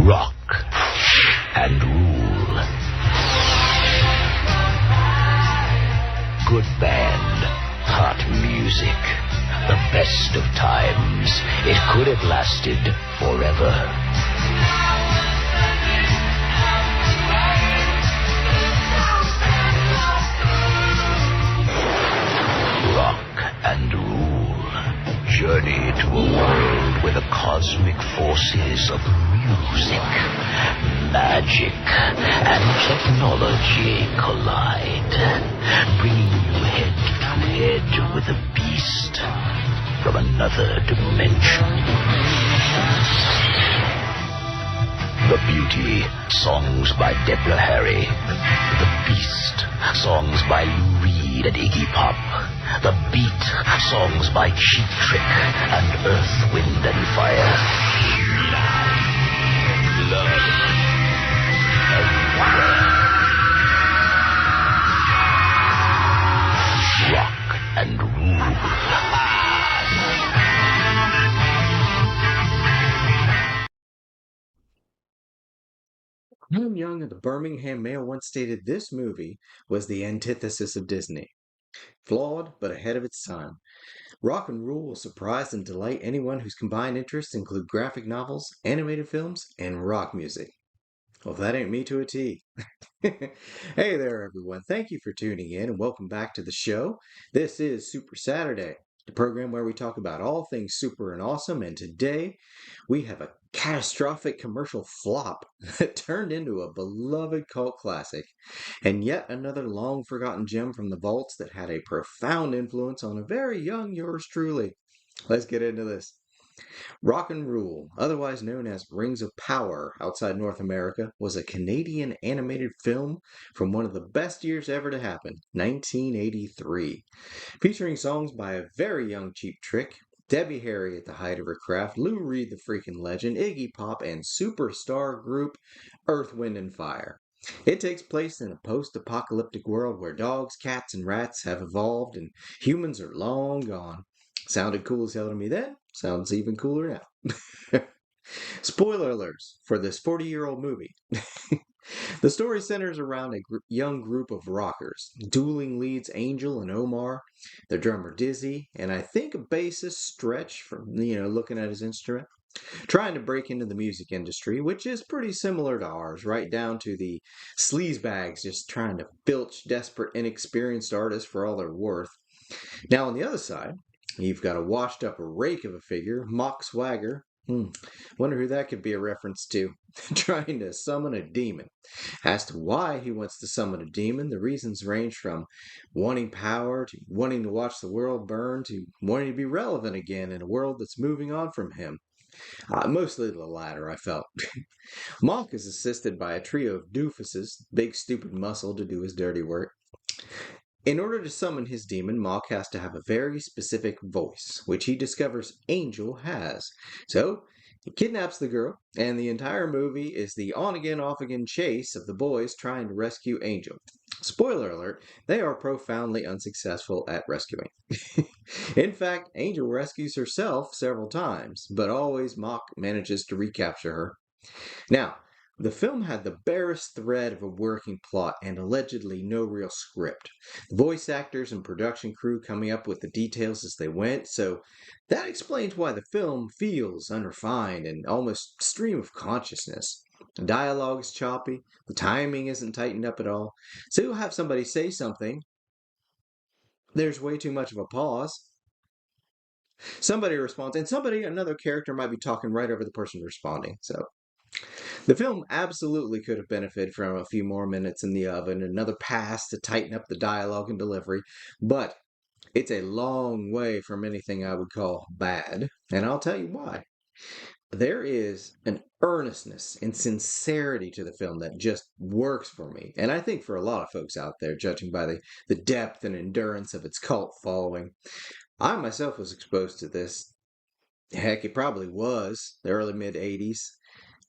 rock and rule. Good band, hot music, the best of times. It could have lasted forever. Rock and rule. Journey to a world where the cosmic forces of music, magic, and technology collide, bringing you head to head with a beast from another dimension. The Beauty, songs by Deborah Harry. The Beast, songs by Lou Reed and Iggy Pop. The Beat, songs by Cheap Trick and Earth, Wind and Fire. Blood everywhere. Rock and rule. William Young of the Birmingham Mail once stated this movie was the antithesis of Disney. Flawed, but ahead of its time. Rock and Rule will surprise and delight anyone whose combined interests include graphic novels, animated films, and rock music. Well, that ain't me to a T. Hey there, everyone. Thank you for tuning in and welcome back to the show. This is Super Saturday, the program where we talk about all things super and awesome. And today we have a catastrophic commercial flop that turned into a beloved cult classic, and yet another long forgotten gem from the vaults that had a profound influence on a very young yours truly. Let's get into this. Rock and Rule, otherwise known as Rings of Power outside North America, was a Canadian animated film from one of the best years ever to happen, 1983. Featuring songs by a very young Cheap Trick, Debbie Harry at the height of her craft, Lou Reed the freaking legend, Iggy Pop, and superstar group Earth, Wind and Fire. It takes place in a post-apocalyptic world where dogs, cats, and rats have evolved and humans are long gone. Sounded cool as hell to me then, sounds even cooler now. Spoiler alerts for this 40-year-old movie. The story centers around a young group of rockers, dueling leads Angel and Omar, their drummer Dizzy, and I think a bassist Stretch from, looking at his instrument, trying to break into the music industry, which is pretty similar to ours, right down to the sleazebags just trying to filch desperate, inexperienced artists for all they're worth. Now on the other side, you've got a washed up rake of a figure, Mock Swagger. Wonder who that could be a reference to. Trying to summon a demon. As to why he wants to summon a demon, the reasons range from wanting power to wanting to watch the world burn to wanting to be relevant again in a world that's moving on from him. Mostly the latter, I felt. Mock is assisted by a trio of doofuses, big stupid muscle to do his dirty work. In order to summon his demon, Mock has to have a very specific voice, which he discovers Angel has. So, he kidnaps the girl, and the entire movie is the on-again, off-again chase of the boys trying to rescue Angel. Spoiler alert, they are profoundly unsuccessful at rescuing. In fact, Angel rescues herself several times, but always Mock manages to recapture her. Now, the film had the barest thread of a working plot and allegedly no real script. The voice actors and production crew coming up with the details as they went, so that explains why the film feels unrefined and almost stream of consciousness. The dialogue is choppy, the timing isn't tightened up at all, so you'll have somebody say something, there's way too much of a pause, somebody responds, and another character might be talking right over the person responding, so the film absolutely could have benefited from a few more minutes in the oven, another pass to tighten up the dialogue and delivery, but it's a long way from anything I would call bad, and I'll tell you why. There is an earnestness and sincerity to the film that just works for me, and I think for a lot of folks out there, judging by the depth and endurance of its cult following. I myself was exposed to this. Heck, it probably was the early mid 80s.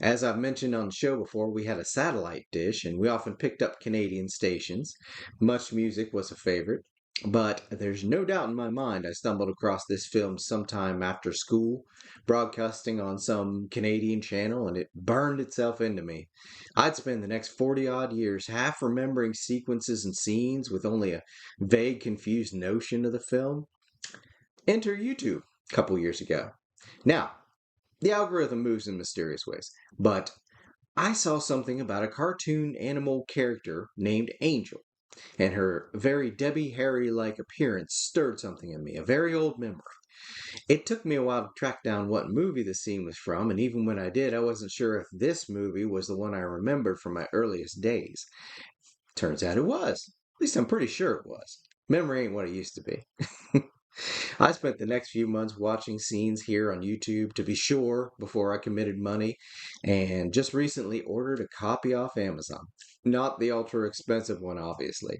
As I've mentioned on the show before, we had a satellite dish and we often picked up Canadian stations. Much Music was a favorite. But there's no doubt in my mind I stumbled across this film sometime after school, broadcasting on some Canadian channel, and it burned itself into me. I'd spend the next 40 odd years half remembering sequences and scenes with only a vague, confused notion of the film. Enter YouTube a couple years ago. Now, the algorithm moves in mysterious ways, but I saw something about a cartoon animal character named Angel, and her very Debbie Harry like appearance stirred something in me, a very old memory. It took me a while to track down what movie the scene was from, and even when I did, I wasn't sure if this movie was the one I remembered from my earliest days. Turns out it was. At least I'm pretty sure it was. Memory ain't what it used to be. I spent the next few months watching scenes here on YouTube to be sure before I committed money, and just recently ordered a copy off Amazon. Not the ultra expensive one, obviously.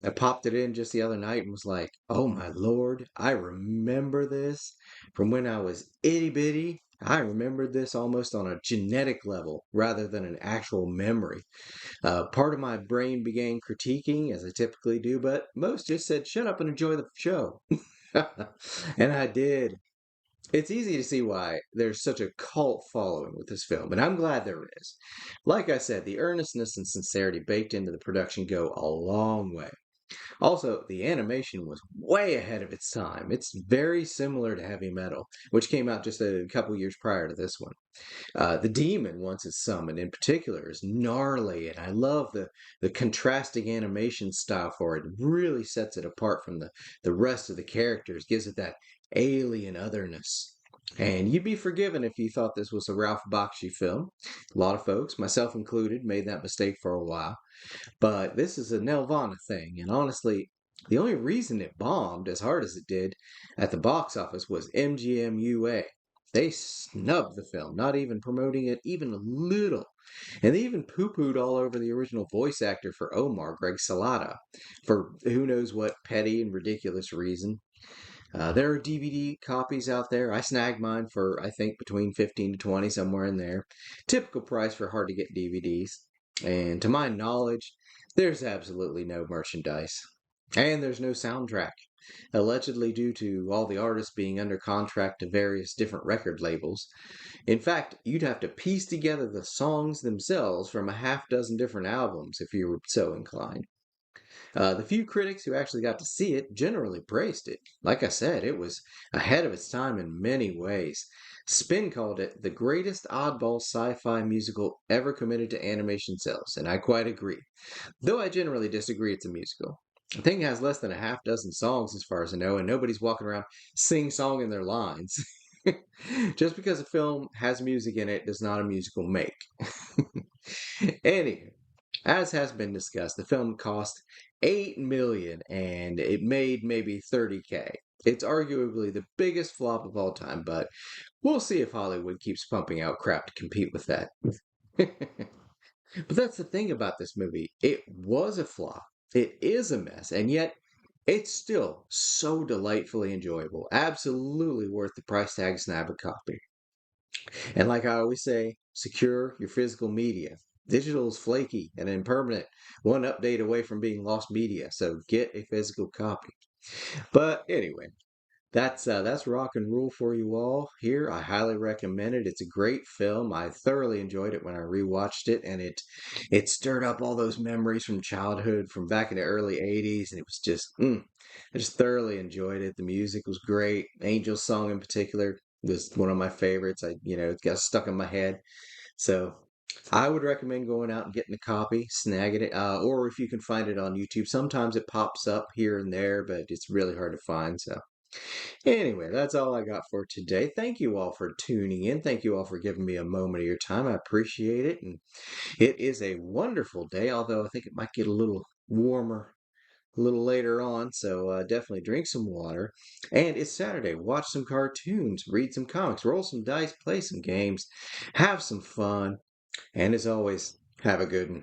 I popped it in just the other night and was like, oh my lord, I remember this from when I was itty bitty. I remembered this almost on a genetic level rather than an actual memory. Part of my brain began critiquing, as I typically do, but most just said, shut up and enjoy the show. And I did. It's easy to see why there's such a cult following with this film, and I'm glad there is. Like I said, the earnestness and sincerity baked into the production go a long way. Also, the animation was way ahead of its time. It's very similar to Heavy Metal, which came out just a couple years prior to this one. The demon, once it's summoned, in particular, is gnarly, and I love the contrasting animation style for it. It really sets it apart from the rest of the characters, gives it that alien otherness. And you'd be forgiven if you thought this was a Ralph Bakshi film. A lot of folks, myself included, made that mistake for a while. But this is a Nelvana thing, and honestly, the only reason it bombed as hard as it did at the box office was MGM They snubbed the film, not even promoting it even a little. And they even poo pooed all over the original voice actor for Omar, Greg Salata, for who knows what petty and ridiculous reason. There are DVD copies out there. I snagged mine for, I think, between 15 to 20, somewhere in there. Typical price for hard to get DVDs. And to my knowledge, there's absolutely no merchandise. And there's no soundtrack, allegedly due to all the artists being under contract to various different record labels. In fact, you'd have to piece together the songs themselves from a half dozen different albums if you were so inclined. The few critics who actually got to see it generally praised it. Like I said, it was ahead of its time in many ways. Spin called it the greatest oddball sci fi musical ever committed to animation cells, and I quite agree. Though I generally disagree it's a musical. The thing has less than a half dozen songs, as far as I know, and nobody's walking around sing-songing their lines. Just because a film has music in it does not a musical make. Anywho, as has been discussed, the film cost 8 million and it made maybe 30K. It's arguably the biggest flop of all time, but we'll see if Hollywood keeps pumping out crap to compete with that. But that's the thing about this movie. It was a flop. It is a mess, and yet it's still so delightfully enjoyable. Absolutely worth the price tag, snap a copy. And like I always say, secure your physical media. Digital is flaky and impermanent, one update away from being lost media, so get a physical copy. But anyway, that's rock and roll for you all here. I highly recommend it. It's a great film. I thoroughly enjoyed it when I rewatched it, and it stirred up all those memories from childhood, from back in the early '80s, and it was just I just thoroughly enjoyed it. The music was great. Angel's song in particular was one of my favorites. It got stuck in my head. So I would recommend going out and getting a copy, snagging it, or if you can find it on YouTube. Sometimes it pops up here and there, but it's really hard to find. So anyway, that's all I got for today. Thank you all for tuning in. Thank you all for giving me a moment of your time. I appreciate it. And it is a wonderful day, although I think it might get a little warmer a little later on. So definitely drink some water. And it's Saturday. Watch some cartoons, read some comics, roll some dice, play some games, have some fun. And as always, have a good one.